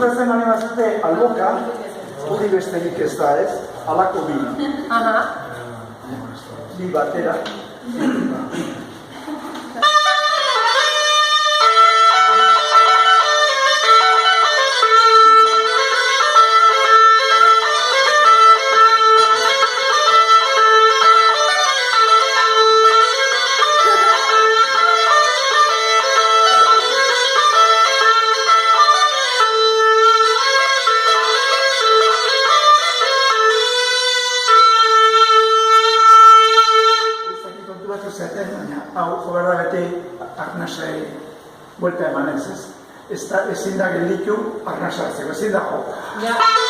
eskuratzen mani bazute alboka, hori besterik ez da ez, alako bi. Bi batera. Hau, jogarra bete arnasai buelta eman ez. Ezin da gelditu arnasa hartzeko, ezin da jo.